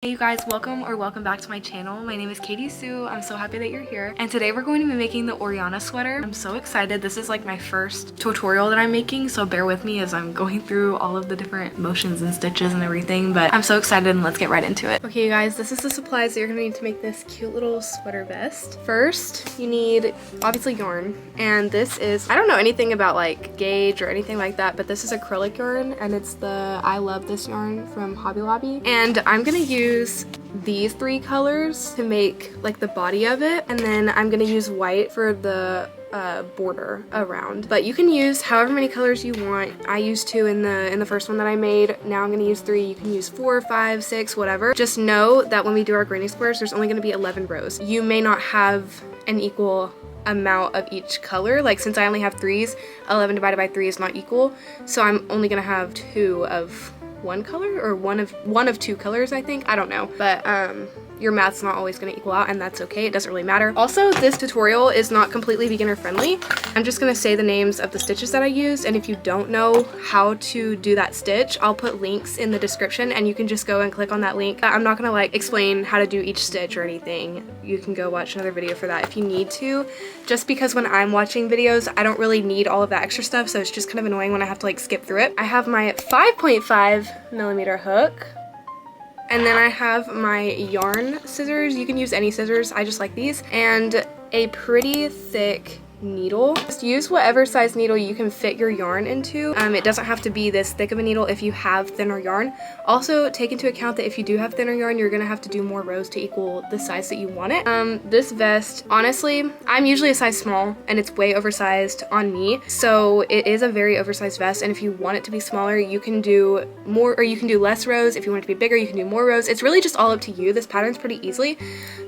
Hey you guys, welcome back to my channel. My name is Katie Sue. I'm so happy that you're here. And today we're going to be making the Oriana sweater. I'm so excited. This is like my first tutorial that I'm making, so bear with me as I'm going through all of the different motions and stitches and everything, but I'm so excited and let's get right into it. Okay you guys, this is the supplies that you're gonna need to make this cute little sweater vest. First, you need obviously yarn, and this is, I don't know anything about like gauge or anything like that, but this is acrylic yarn and it's the I Love This yarn from Hobby Lobby. And I'm gonna use these three colors to make like the body of it, and then I'm gonna use white for the border around, but you can use however many colors you want. I used 2 in the first one that I made. Now I'm gonna use 3. You can use 4, 5, 6, whatever. Just know that when we do our granny squares, there's only gonna be 11 rows. You may not have an equal amount of each color. Like since I only have 3s, 11 divided by 3 is not equal, so I'm only gonna have 2 of one color, or one of 2 colors, I think. I don't know, but your math's not always going to equal out, and that's okay. It doesn't really matter. Also, this tutorial is not completely beginner friendly. I'm just going to say the names of the stitches that I used, and if you don't know how to do that stitch, I'll put links in the description and you can just go and click on that link. I'm not going to like explain how to do each stitch or anything. You can go watch another video for that if you need to, just because when I'm watching videos I don't really need all of that extra stuff, so it's just kind of annoying when I have to like skip through it. I have my 5.5mm hook, and then I have my yarn scissors. You can use any scissors, I just like these, and a pretty thick needle. Just use whatever size needle you can fit your yarn into. It doesn't have to be this thick of a needle if you have thinner yarn. Also take into account that if you do have thinner yarn, you're gonna have to do more rows to equal the size that you want it. This vest, honestly, I'm usually a size small and it's way oversized on me, so it is a very oversized vest, and if you want it to be smaller, you can do more, or you can do less rows. If you want it to be bigger, you can do more rows. It's really just all up to you. This pattern's pretty easily,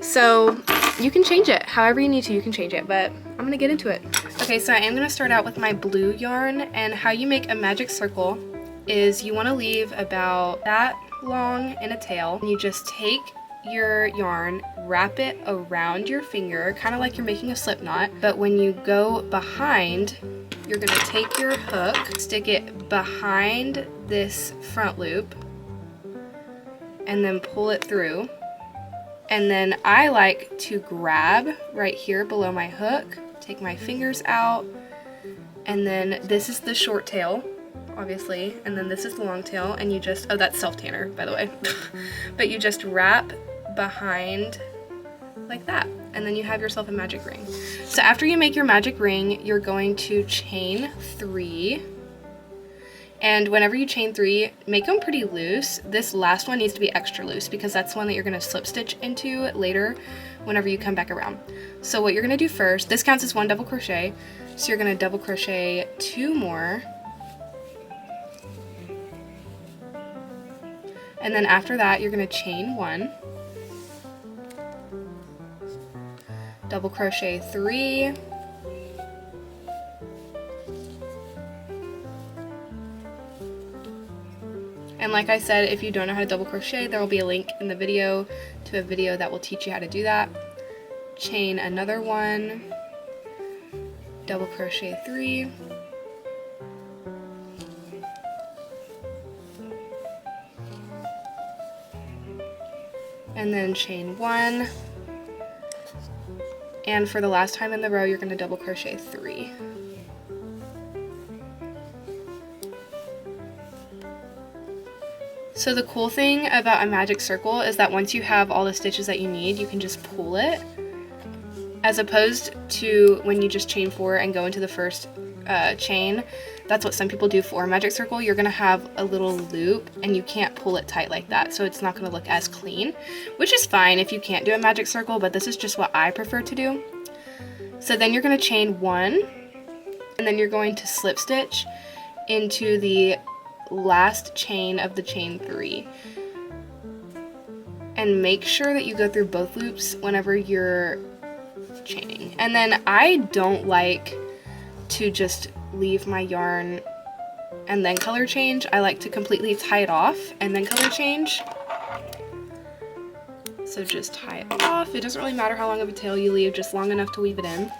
so you can change it however you need to. You can change it, but I'm gonna get into it. Okay, so I am gonna start out with my blue yarn, and how you make a magic circle is you want to leave about that long in a tail. You just take your yarn, wrap it around your finger, kind of like you're making a slip knot, but when you go behind, you're gonna take your hook, stick it behind this front loop, and then pull it through. And then I like to grab right here below my hook, take my fingers out, and then this is the short tail, obviously, and then this is the long tail, and you just, oh, that's self-tanner, by the way. But you just wrap behind like that, and then you have yourself a magic ring. So after you make your magic ring, you're going to chain 3. And whenever you chain 3, make them pretty loose. This last one needs to be extra loose because that's the one that you're gonna slip stitch into later whenever you come back around. So what you're gonna do first, this counts as 1 double crochet. So you're gonna double crochet 2 more. And then after that, you're gonna chain 1. Double crochet 3. And like I said, if you don't know how to double crochet, there will be a link in the video to a video that will teach you how to do that. Chain another 1, double crochet 3, and then chain 1. And for the last time in the row, you're going to double crochet 3. So the cool thing about a magic circle is that once you have all the stitches that you need, you can just pull it, as opposed to when you just chain 4 and go into the first chain. That's what some people do for a magic circle. You're gonna have a little loop and you can't pull it tight like that, so it's not gonna look as clean, which is fine if you can't do a magic circle, but this is just what I prefer to do. So then you're gonna chain 1, and then you're going to slip stitch into the last chain of the chain 3, and make sure that you go through both loops whenever you're chaining. And then I don't like to just leave my yarn and then color change. I like to completely tie it off and then color change. So just tie it off. It doesn't really matter how long of a tail you leave, just long enough to weave it in.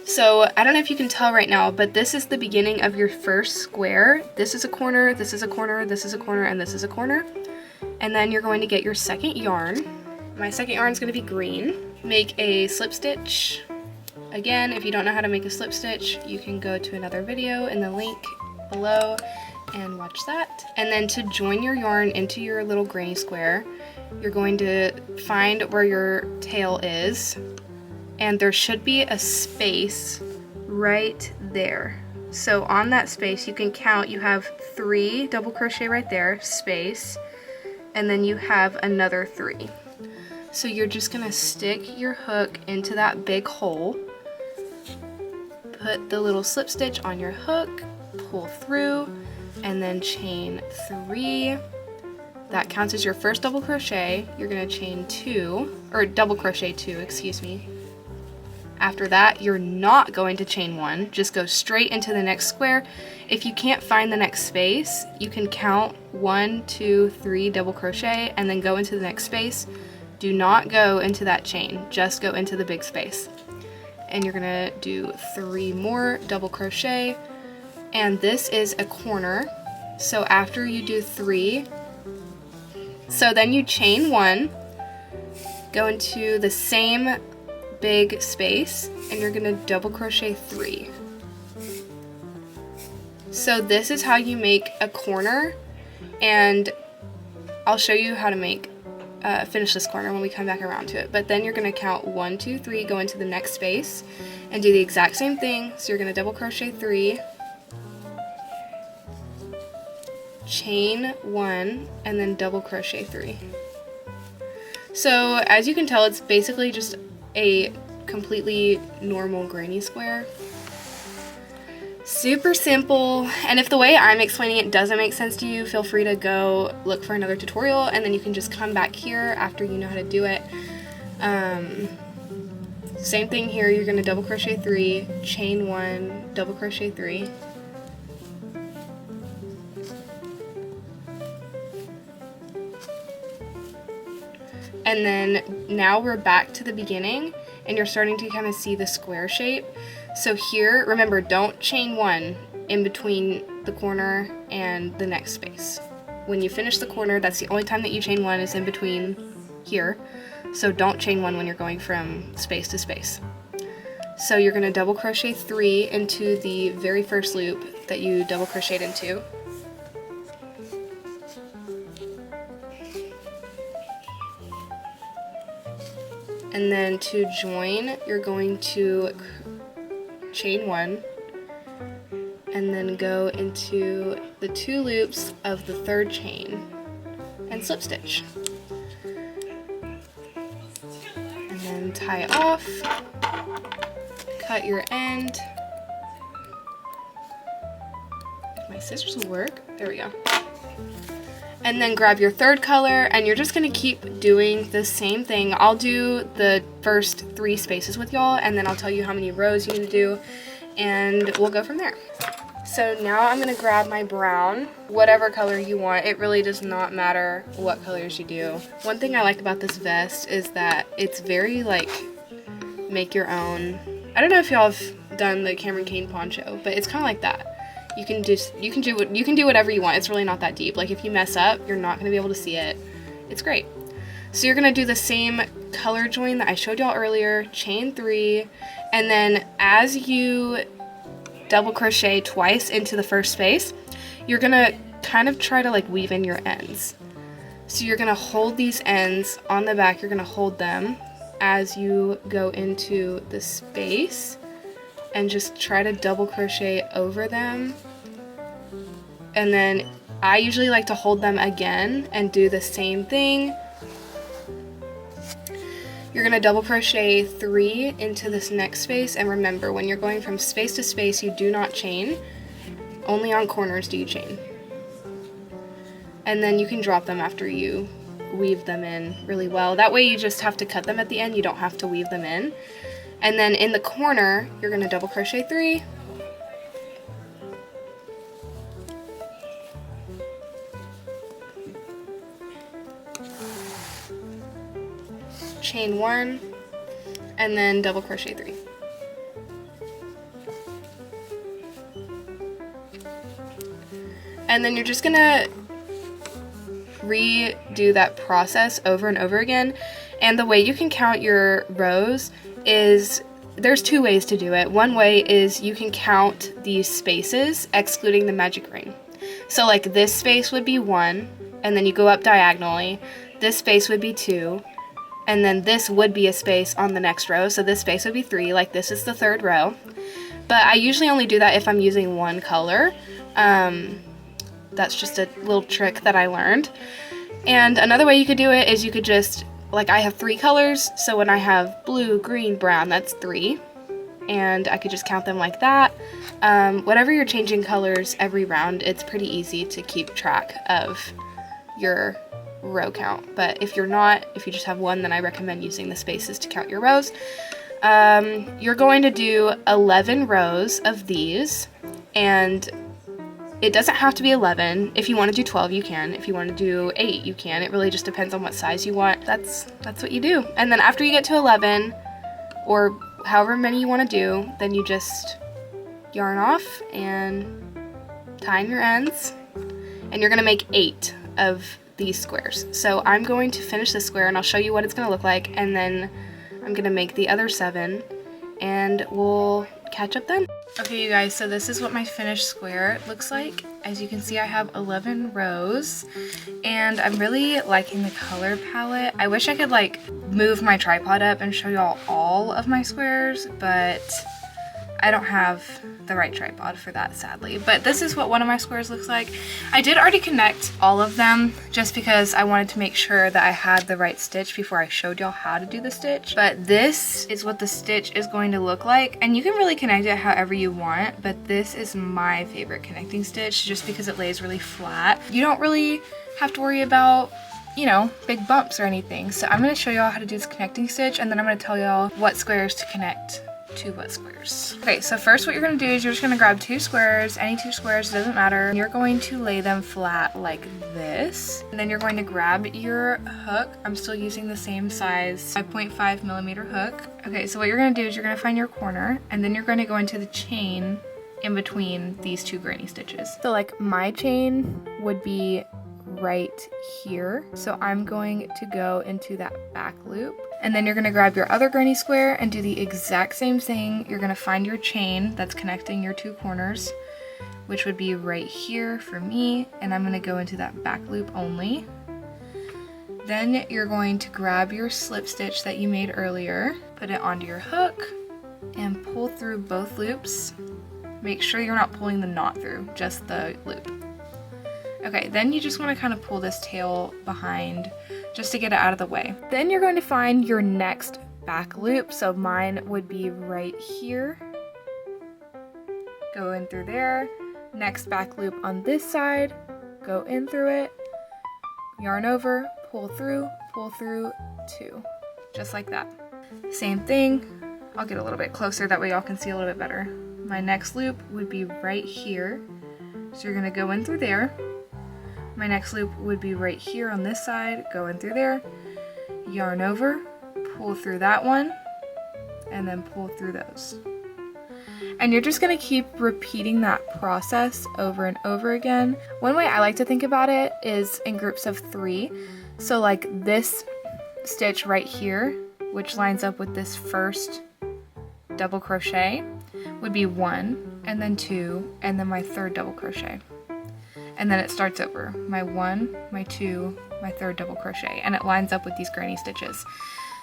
So I don't know if you can tell right now, but this is the beginning of your first square. This is a corner, this is a corner, this is a corner, and this is a corner. And then you're going to get your second yarn. My second yarn is going to be green. Make a slip stitch. Again, if you don't know how to make a slip stitch, you can go to another video in the link below and watch that. And then to join your yarn into your little granny square, you're going to find where your tail is, and there should be a space right there. So on that space you can count, you have 3 double crochet right there, space, and then you have another 3. So you're just gonna stick your hook into that big hole, put the little slip stitch on your hook, pull through, and then chain 3. That counts as your first double crochet. You're gonna chain 2, or double crochet 2, excuse me. After that, you're not going to chain 1, just go straight into the next square. If you can't find the next space, you can count 1, 2, 3 double crochet and then go into the next space. Do not go into that chain, just go into the big space. And you're gonna do 3 more double crochet, and this is a corner. So after you do 3, so then you chain 1, go into the same big space, and you're gonna double crochet 3. So this is how you make a corner, and I'll show you how to make finish this corner when we come back around to it. But then you're gonna count 1, 2, 3, go into the next space and do the exact same thing. So you're gonna double crochet 3, chain 1, and then double crochet 3. So as you can tell, it's basically just a completely normal granny square. Super simple, and if the way I'm explaining it doesn't make sense to you, feel free to go look for another tutorial, and then you can just come back here after you know how to do it. Same thing here, you're going to double crochet 3, chain 1, double crochet 3. And then now we're back to the beginning, and you're starting to kind of see the square shape. So here, remember, don't chain 1 in between the corner and the next space. When you finish the corner, that's the only time that you chain 1 is in between here. So don't chain 1 when you're going from space to space. So you're going to double crochet 3 into the very first loop that you double crocheted into. And then to join, you're going to chain 1 and then go into the 2 loops of the 3rd chain and slip stitch. And then tie off, cut your end. If my scissors will work, there we go. And then grab your 3rd color, and you're just gonna keep doing the same thing. I'll do the first 3 spaces with y'all, and then I'll tell you how many rows you need to do, and we'll go from there. So now I'm gonna grab my brown, whatever color you want. It really does not matter what colors you do. One thing I like about this vest is that it's very like make your own. I don't know if y'all have done the Cameron Kane poncho, but it's kind of like that. You can do whatever you want. It's really not that deep. Like if you mess up, you're not gonna be able to see it. It's great. So you're gonna do the same color join that I showed y'all earlier, chain 3, and then as you double crochet twice into the first space, you're gonna kind of try to like weave in your ends. So you're gonna hold these ends on the back, you're gonna hold them as you go into the space and just try to double crochet over them. And then I usually like to hold them again and do the same thing. You're gonna double crochet 3 into this next space, and remember, when you're going from space to space, you do not chain. Only on corners do you chain. And then you can drop them after you weave them in really well. That way you just have to cut them at the end, you don't have to weave them in. And then in the corner, you're gonna double crochet 3, chain 1, and then double crochet 3. And then you're just gonna redo that process over and over again. And the way you can count your rows is, there's two ways to do it. One way is you can count these spaces excluding the magic ring. So like this space would be 1, and then you go up diagonally. This space would be 2, and then this would be a space on the next row. So this space would be 3, like this is the 3rd row. But I usually only do that if I'm using one color. That's just a little trick that I learned. And another way you could do it is you could just, like I have 3 colors, so when I have blue, green, brown, that's 3. And I could just count them like that. Whatever you're changing colors every round, it's pretty easy to keep track of your row count. But if you're not, if you just have one, then I recommend using the spaces to count your rows. You're going to do 11 rows of these, and it doesn't have to be 11. If you want to do 12, you can. If you want to do 8, you can. It really just depends on what size you want. That's what you do. And then after you get to 11, or however many you want to do, then you just yarn off and tie in your ends. And you're going to make 8 of these squares. So I'm going to finish this square and I'll show you what it's going to look like, and then I'm going to make the other 7 and we'll catch up then. Okay you guys, so this is what my finished square looks like. As you can see, I have 11 rows and I'm really liking the color palette. I wish I could like move my tripod up and show y'all all of my squares, but I don't have the right tripod for that, sadly. But this is what one of my squares looks like. I did already connect all of them just because I wanted to make sure that I had the right stitch before I showed y'all how to do the stitch. But this is what the stitch is going to look like. And you can really connect it however you want, but this is my favorite connecting stitch just because it lays really flat. You don't really have to worry about, you know, big bumps or anything. So I'm gonna show y'all how to do this connecting stitch, and then I'm gonna tell y'all what squares to connect to what squares. Okay, so first what you're gonna do is you're just gonna grab 2 squares, any 2 squares, doesn't matter. And you're going to lay them flat like this. And then you're going to grab your hook. I'm still using the same size 5.5 millimeter hook. Okay, so what you're gonna do is you're gonna find your corner, and then you're going to go into the chain in between these 2 granny stitches. So like my chain would be right here. So I'm going to go into that back loop. And then you're gonna grab your other granny square and do the exact same thing. You're gonna find your chain that's connecting your 2 corners, which would be right here for me. And I'm gonna go into that back loop only. Then you're going to grab your slip stitch that you made earlier, put it onto your hook, and pull through both loops. Make sure you're not pulling the knot through, just the loop. Okay, then you just want to kind of pull this tail behind just to get it out of the way. Then you're going to find your next back loop. So mine would be right here. Go in through there. Next back loop on this side. Go in through it. Yarn over, pull through 2. Just like that. Same thing. I'll get a little bit closer, that way y'all can see a little bit better. My next loop would be right here. So you're going to go in through there. My next loop would be right here on this side, go in through there, yarn over, pull through that one, and then pull through those. And you're just gonna keep repeating that process over and over again. One way I like to think about it is in groups of 3. So like this stitch right here, which lines up with this first double crochet, would be 1, and then 2, and then my 3rd double crochet. And then it starts over, my 1, my 2, my 3rd double crochet, and it lines up with these granny stitches.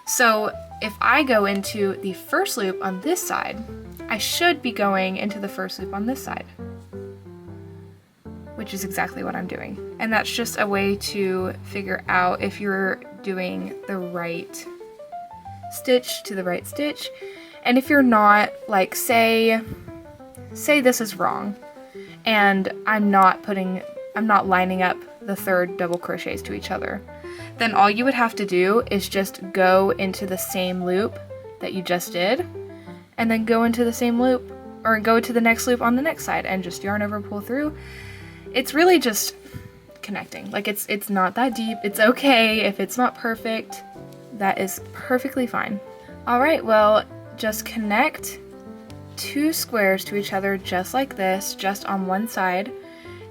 So if I go into the first loop on this side, I should be going into the first loop on this side, which is exactly what I'm doing. And that's just a way to figure out if you're doing the right stitch to the right stitch. And if you're not, like say this is wrong, and I'm not lining up the 3rd double crochets to each other, then all you would have to do is just go into the same loop that you just did, and then go into the same loop, or go to the next loop on the next side, and just yarn over, pull through. It's really just connecting. Like it's not that deep. It's okay if it's not perfect. That is perfectly fine. All right, well, just connect 2 squares to each other just like this, just on one side,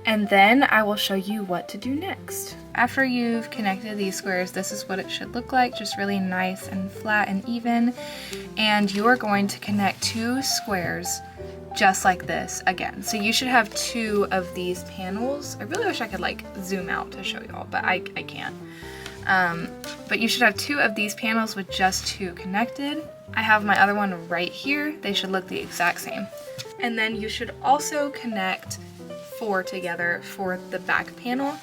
And then I will show you what to do next. After you've connected these squares, this is what it should look like, just really nice and flat and even. And you are going to connect 2 squares just like this again. So you should have 2 of these panels. I really wish I could like zoom out to show y'all, but I can't. But you should have 2 of these panels with just 2 connected. I have my other one right here. They should look the exact same. And then you should also connect 4 together for the back panel.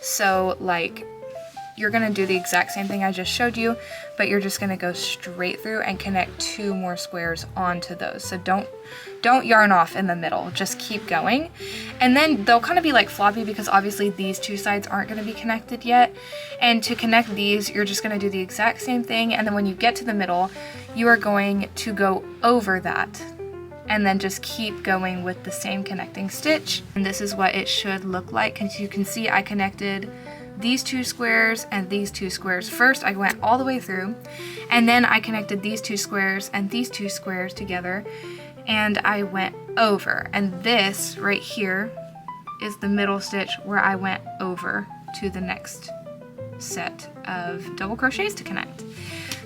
So like you're gonna do the exact same thing I just showed you, but you're just gonna go straight through and connect 2 more squares onto those. So don't yarn off in the middle, just keep going. And then they'll kind of be like floppy because obviously these 2 sides aren't gonna be connected yet. And to connect these, you're just gonna do the exact same thing. And then when you get to the middle, you are going to go over that and then just keep going with the same connecting stitch. And this is what it should look like. As you can see, I connected these 2 squares and these 2 squares. First, I went all the way through, and then I connected these 2 squares and these 2 squares together, and I went over. And this right here is the middle stitch where I went over to the next set of double crochets to connect.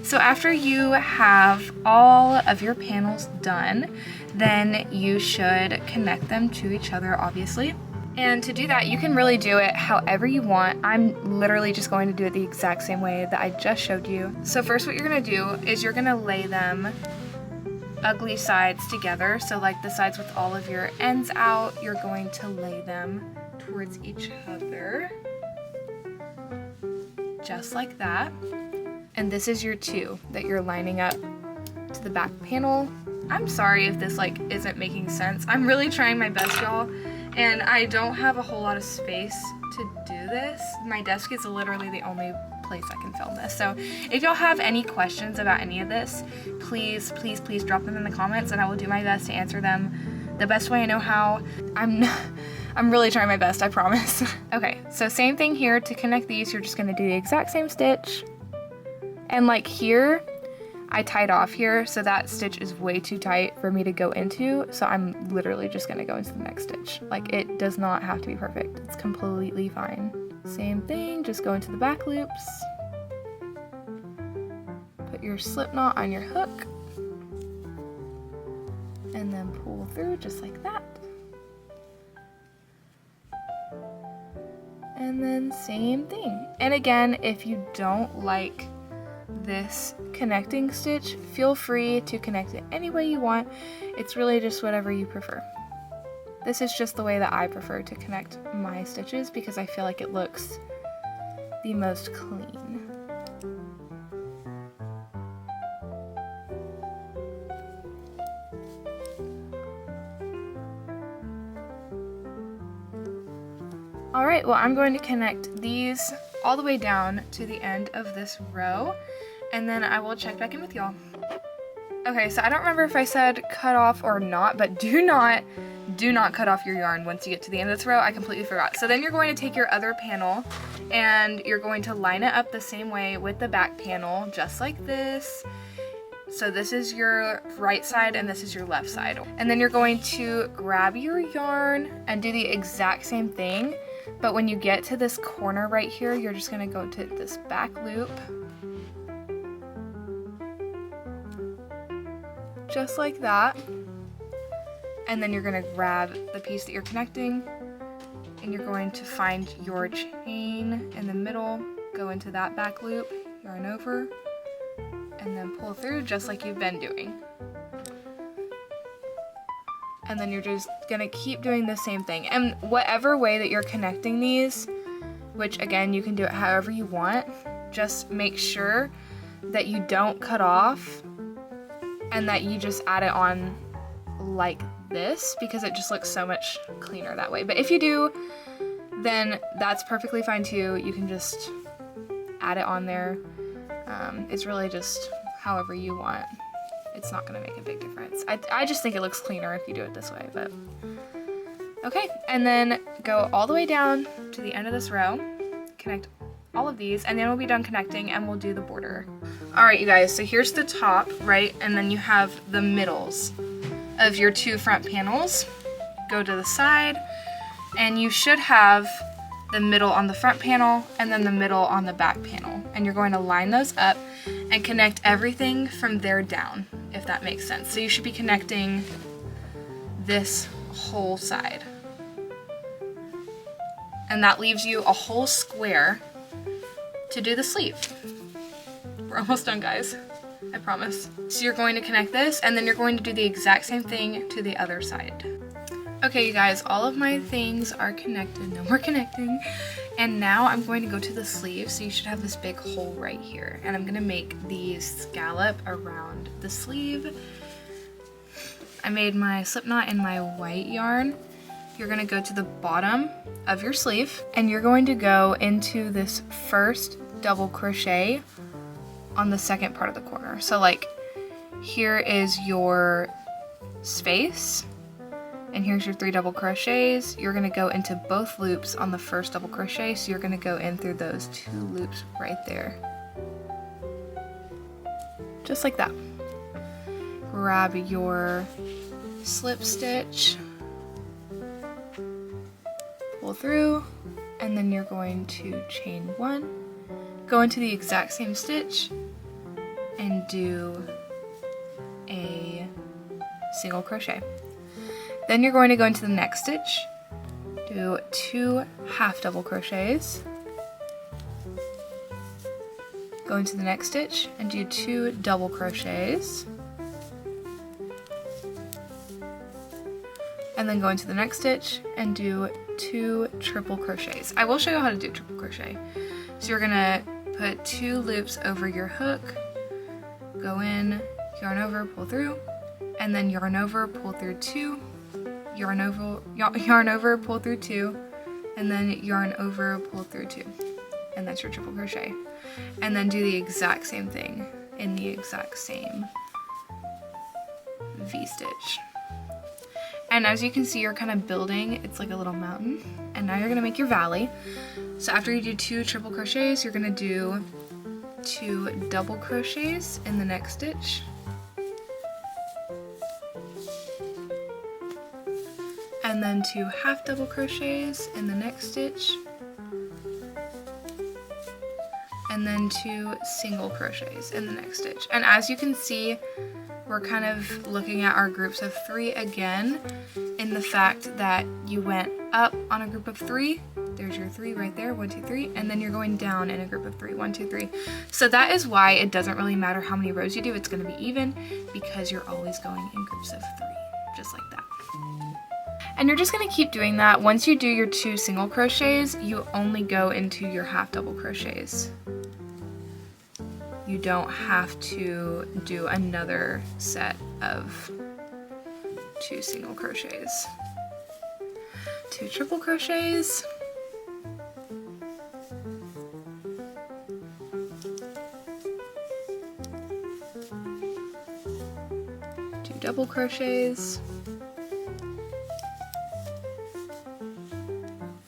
So after you have all of your panels done, then you should connect them to each other, obviously. And to do that, you can really do it however you want. I'm literally just going to do it the exact same way that I just showed you. So first what you're gonna do is you're gonna lay them ugly sides together. So like the sides with all of your ends out, you're going to lay them towards each other. Just like that. And this is your 2 that you're lining up to the back panel. I'm sorry if this like isn't making sense. I'm really trying my best, y'all, and I don't have a whole lot of space to do this. My desk is literally the only place I can film this. So if y'all have any questions about any of this, please drop them in the comments and I will do my best to answer them the best way I know how. I'm really trying my best, I promise. Okay, so same thing here. To connect these, you're just gonna do the exact same stitch. And like here, I tied off here, so that stitch is way too tight for me to go into, so I'm literally just gonna go into the next stitch. Like, it does not have to be perfect. It's completely fine. Same thing, just go into the back loops. Put your slip knot on your hook. And then pull through just like that. And then same thing. And again, if you don't like this connecting stitch, feel free to connect it any way you want. It's really just whatever you prefer. This is just the way that I prefer to connect my stitches because I feel like it looks the most clean. Alright, well, I'm going to connect these all the way down to the end of this row, and then I will check back in with y'all. Okay, so I don't remember if I said cut off or not, but do not cut off your yarn once you get to the end of this row. I completely forgot. So then you're going to take your other panel and you're going to line it up the same way with the back panel, just like this. So this is your right side and this is your left side. And then you're going to grab your yarn and do the exact same thing. But when you get to this corner right here, you're just gonna go to this back loop. Just like that. And then you're gonna grab the piece that you're connecting and you're going to find your chain in the middle, go into that back loop, yarn over, and then pull through just like you've been doing. And then you're just gonna keep doing the same thing. And whatever way that you're connecting these, which again, you can do it however you want, just make sure that you don't cut off and that you just add it on like this because it just looks so much cleaner that way. But if you do, then that's perfectly fine too. You can just add it on there. It's really just however you want. It's not gonna make a big difference. I just think it looks cleaner if you do it this way, but okay. And then go all the way down to the end of this row, connect all of these, and then we'll be done connecting and we'll do the border. All right, you guys, so here's the top, right? And then you have the middles of your 2 front panels. Go to the side, And you should have the middle on the front panel and then the middle on the back panel. And you're going to line those up and connect everything from there down, if that makes sense. So you should be connecting this whole side. And that leaves you a whole square to do the sleeve. We're almost done, guys. I promise. So you're going to connect this, and then you're going to do the exact same thing to the other side. Okay, you guys, all of my things are connected. No more connecting. And now I'm going to go to the sleeve. So you should have this big hole right here. And I'm gonna make the scallop around the sleeve. I made my slip knot in my white yarn. You're gonna go to the bottom of your sleeve, and you're going to go into this first double crochet on the second part of the corner. So like, here is your space, and here's your 3 double crochets. You're gonna go into both loops on the first double crochet, so you're gonna go in through those 2 loops right there. Just like that. Grab your slip stitch, pull through, and then you're going to chain 1, go into the exact same stitch, and do a single crochet. Then you're going to go into the next stitch, do 2 half double crochets, go into the next stitch and do 2 double crochets, and then go into the next stitch and do 2 triple crochets. I will show you how to do triple crochet. So you're gonna put 2 loops over your hook, go in, yarn over, pull through, and then yarn over, pull through 2, yarn over, pull through 2, and then yarn over, pull through 2. And that's your triple crochet. And then do the exact same thing in the exact same V-stitch. And as you can see, you're kind of building, it's like a little mountain. And now you're gonna make your valley. So after you do 2 triple crochets, you're gonna do 2 double crochets in the next stitch. And then 2 half double crochets in the next stitch. And then 2 single crochets in the next stitch. And as you can see, we're kind of looking at our groups of 3 again, in the fact that you went up on a group of 3, there's your 3 right there, 1, 2, 3, and then you're going down in a group of 3, 1, 2, 3. So that is why it doesn't really matter how many rows you do, it's gonna be even, because you're always going in groups of 3, just like that. And you're just gonna keep doing that. Once you do your 2 single crochets, you only go into your half double crochets. You don't have to do another set of 2 single crochets. 2 triple crochets. 2 double crochets.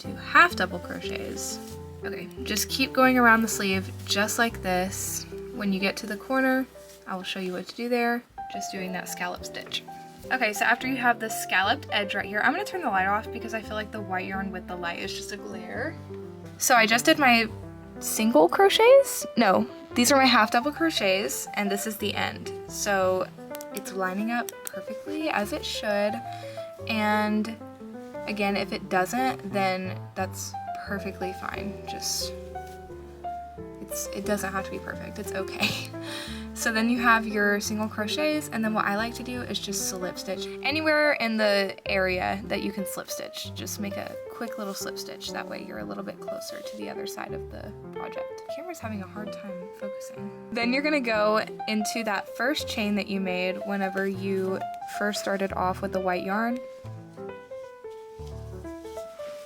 2 half double crochets. Okay, just keep going around the sleeve just like this. When you get to the corner, I will show you what to do there, just doing that scallop stitch. Okay, so after you have the scalloped edge right here, I'm gonna turn the light off because I feel like the white yarn with the light is just a glare. So I just did my single crochets. No, these are my half double crochets, and this is the end. So it's lining up perfectly as it should. And again, if it doesn't, then that's perfectly fine. It doesn't have to be perfect, it's okay. So then you have your single crochets, and then what I like to do is just slip stitch. Anywhere in the area that you can slip stitch, just make a quick little slip stitch. That way you're a little bit closer to the other side of the project. The camera's having a hard time focusing. Then you're gonna go into that first chain that you made whenever you first started off with the white yarn.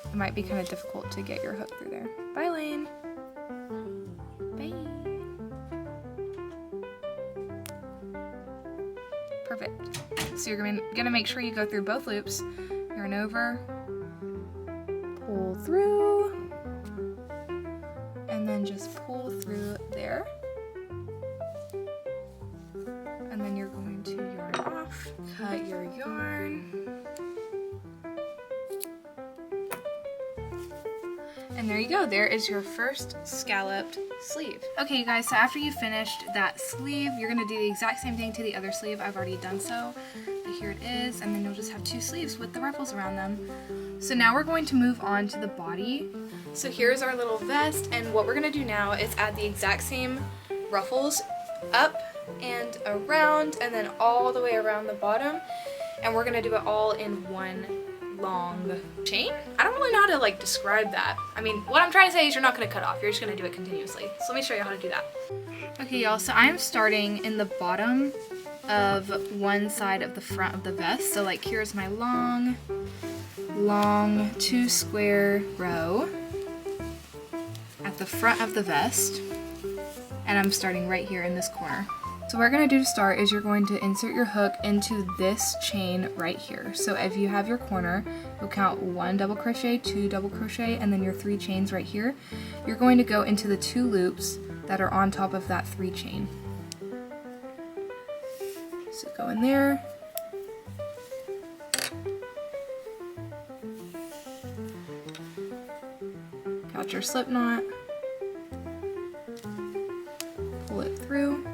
It might be kind of difficult to get your hook through there. Bye, Lane. Bye. Perfect. So you're gonna make sure you go through both loops, yarn over, pull through, and then just pull through there. And then you're going to yarn off, cut your yarn, And there you go, there is your first scalloped sleeve. Okay, you guys, so after you finished that sleeve, you're gonna do the exact same thing to the other sleeve. I've already done so, but here it is, and then you'll just have 2 sleeves with the ruffles around them. So now we're going to move on to the body. So here's our little vest, and what we're gonna do now is add the exact same ruffles up and around, and then all the way around the bottom, and we're gonna do it all in one long chain. I don't really know how to like describe that. I mean, what I'm trying to say is you're not gonna cut off, you're just gonna do it continuously. So let me show you how to do that. Okay, y'all, so I'm starting in the bottom of one side of the front of the vest. So like here's my long 2 square row at the front of the vest, and I'm starting right here in this corner. So what we're going to do to start is you're going to insert your hook into this chain right here. So if you have your corner, you'll count 1 double crochet, 2 double crochet, and then your 3 chains right here. You're going to go into the 2 loops that are on top of that 3 chain. So go in there. Count your slip knot. Pull it through.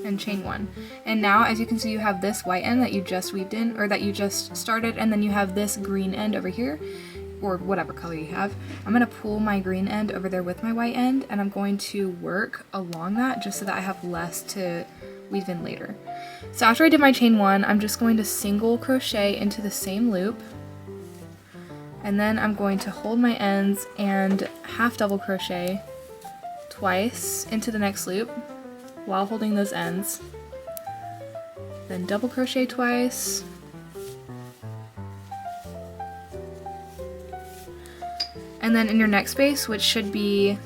And chain 1. And now, as you can see, you have this white end that you just weaved in, or that you just started, and then you have this green end over here, or whatever color you have. I'm going to pull my green end over there with my white end, and I'm going to work along that just so that I have less to weave in later. So after I did my chain 1, I'm just going to single crochet into the same loop, and then I'm going to hold my ends and half double crochet twice into the next loop while holding those ends, then double crochet twice, and then in your next space, which should be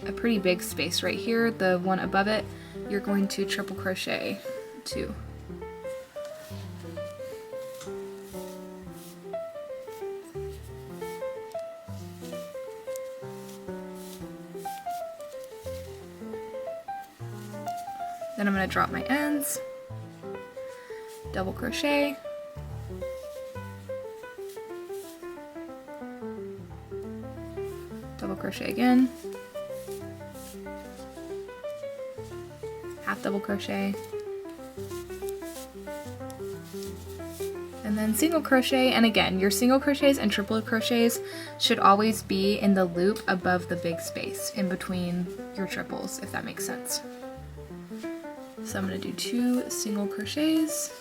a pretty big space right here, the one above it, you're going to triple crochet 2. Then I'm going to drop my ends, double crochet, double crochet again, half double crochet, and then single crochet. And again, your single crochets and triple crochets should always be in the loop above the big space in between your triples, if that makes sense. So I'm going to do 2 single crochets,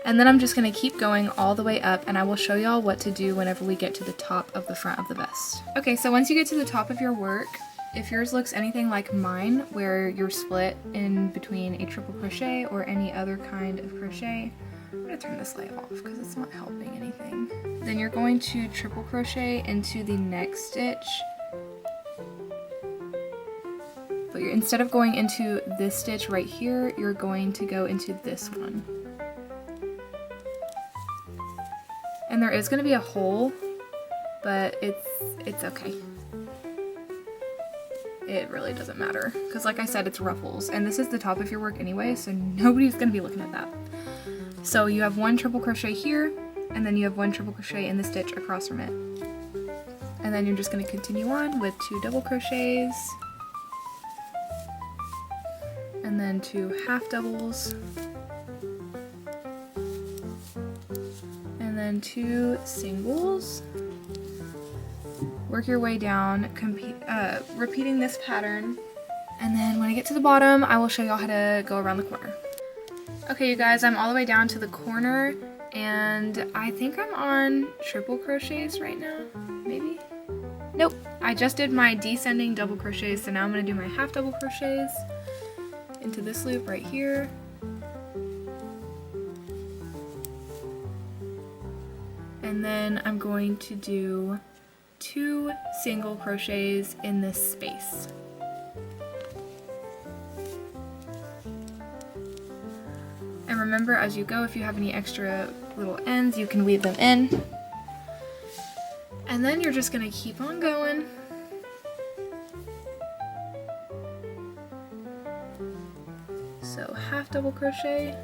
and then I'm just going to keep going all the way up, and I will show y'all what to do whenever we get to the top of the front of the vest. Okay, so once you get to the top of your work, if yours looks anything like mine, where you're split in between a triple crochet or any other kind of crochet, I'm going to turn this light off because it's not helping anything. Then you're going to triple crochet into the next stitch. But instead of going into this stitch right here, you're going to go into this one. And there is going to be a hole, but it's okay. It really doesn't matter, because like I said, it's ruffles, and this is the top of your work anyway, so nobody's going to be looking at that. So you have 1 triple crochet here, and then you have 1 triple crochet in the stitch across from it. And then you're just going to continue on with 2 double crochets, and then 2 half doubles, and then 2 singles. Work your way down, repeating this pattern, and then when I get to the bottom, I will show y'all how to go around the corner. Okay, you guys, I'm all the way down to the corner, and I think I'm on triple crochets right now, maybe? Nope, I just did my descending double crochets, so now I'm going to do my half double crochets into this loop right here. And then I'm going to do 2 single crochets in this space. And remember, as you go, if you have any extra little ends, you can weave them in. And then you're just going to keep on going. So half double crochet,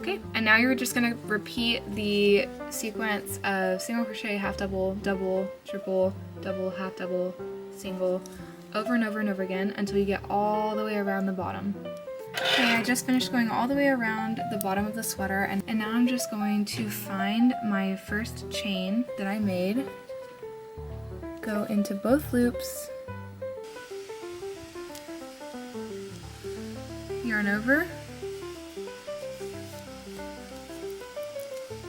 okay, And now you're just gonna repeat the sequence of single crochet, half double, double, triple, double, half double, single, over and over and over again until you get all the way around the bottom. Okay, I just finished going all the way around the bottom of the sweater, and now I'm just going to find my first chain that I made, go into both loops, yarn over,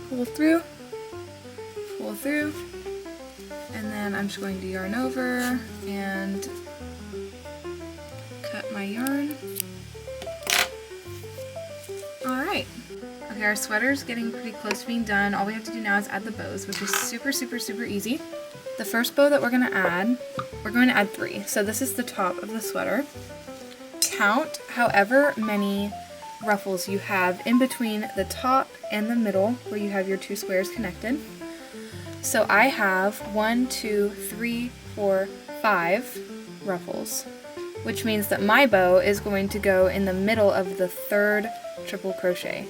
pull through, and then I'm just going to yarn over and cut my yarn. Alright, okay, our sweater's getting pretty close to being done. All we have to do now is add the bows, which is super easy. The first bow that we're going to add 3. So this is the top of the sweater. Count however many ruffles you have in between the top and the middle where you have your 2 squares connected. So I have 1, 2, 3, 4, 5 ruffles, which means that my bow is going to go in the middle of the 3rd triple crochet.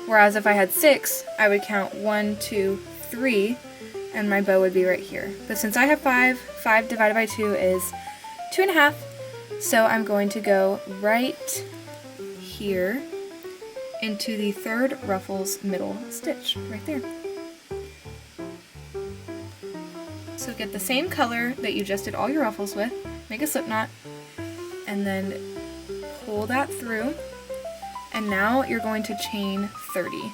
Whereas if I had 6, I would count 1, 2, 3, and my bow would be right here. But since I have 5, 5 divided by 2 is 2.5, so I'm going to go right here into the 3rd ruffle's middle stitch, right there. So get the same color that you just did all your ruffles with, make a slip knot, and then pull that through, and now you're going to chain 30.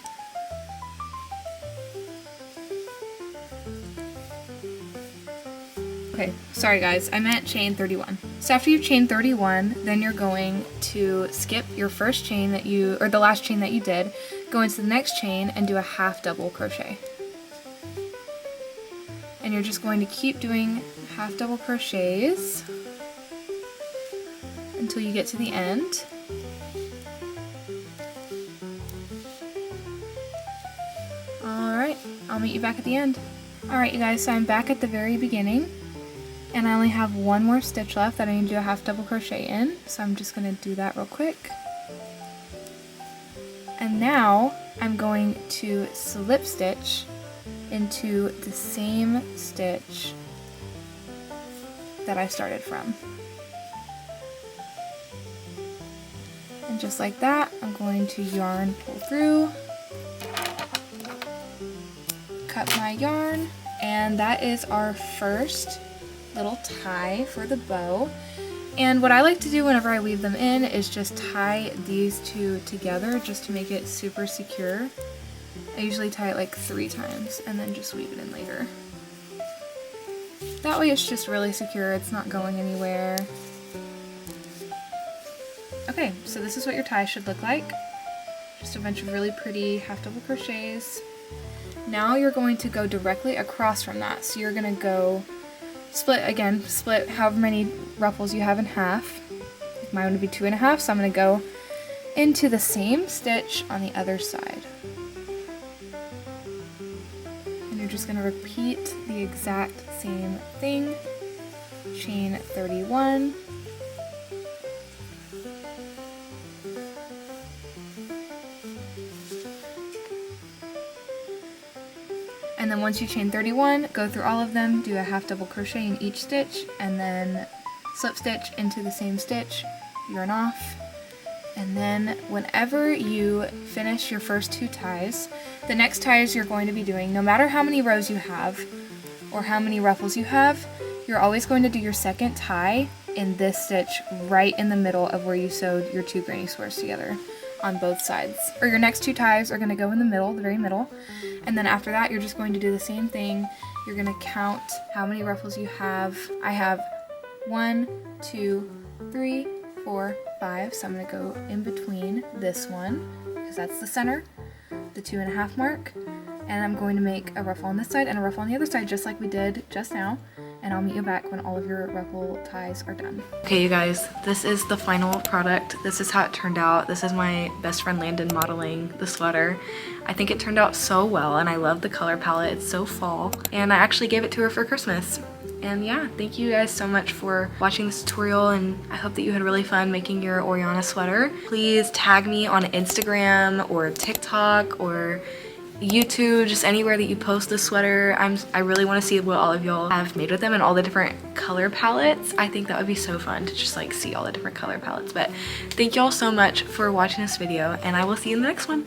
Okay, sorry guys, I meant chain 31. So after you've chained 31, then you're going to skip your first chain that you, or the last chain that you did, go into the next chain and do a half double crochet. And you're just going to keep doing half double crochets until you get to the end. Alright, I'll meet you back at the end. Alright you guys, so I'm back at the very beginning, and I only have one more stitch left that I need to do a half double crochet in, so I'm just going to do that real quick. And now I'm going to slip stitch into the same stitch that I started from. And just like that, I'm going to yarn, pull through, cut my yarn, and that is our first little tie for the bow. And what I like to do whenever I weave them in is just tie these 2 together just to make it super secure. I usually tie it like 3 times and then just weave it in later. That way it's just really secure, it's not going anywhere. Okay, so this is what your tie should look like. Just a bunch of really pretty half double crochets. Now you're going to go directly across from that. So you're going to go split however many ruffles you have in half. Mine would be 2.5, so I'm going to go into the same stitch on the other side. And you're just going to repeat the exact same thing. Chain 31. And then once you chain 31, go through all of them, do a half double crochet in each stitch, and then slip stitch into the same stitch, yarn off. And then whenever you finish your first 2 ties, the next ties you're going to be doing, no matter how many rows you have or how many ruffles you have, you're always going to do your second tie in this stitch right in the middle of where you sewed your 2 granny squares together on both sides. Or your next 2 ties are going to go in the middle, the very middle, and then after that you're just going to do the same thing. You're going to count how many ruffles you have. I have 1, 2, 3, 4, 5, so I'm going to go in between this one, because that's the center, the 2.5 mark, and I'm going to make a ruffle on this side and a ruffle on the other side, just like we did just now, and I'll meet you back when all of your ruffle ties are done. Okay you guys, this is the final product. This is how it turned out. This is my best friend Landon modeling the sweater. I think it turned out so well, and I love the color palette. It's so fall, and I actually gave it to her for Christmas. And yeah, thank you guys so much for watching this tutorial, and I hope that you had really fun making your Oriana sweater. Please tag me on Instagram or TikTok or YouTube, just anywhere that you post the sweater. I really want to see what all of y'all have made with them and all the different color palettes. I think that would be so fun to just like see all the different color palettes. But thank y'all so much for watching this video, and I will see you in the next one.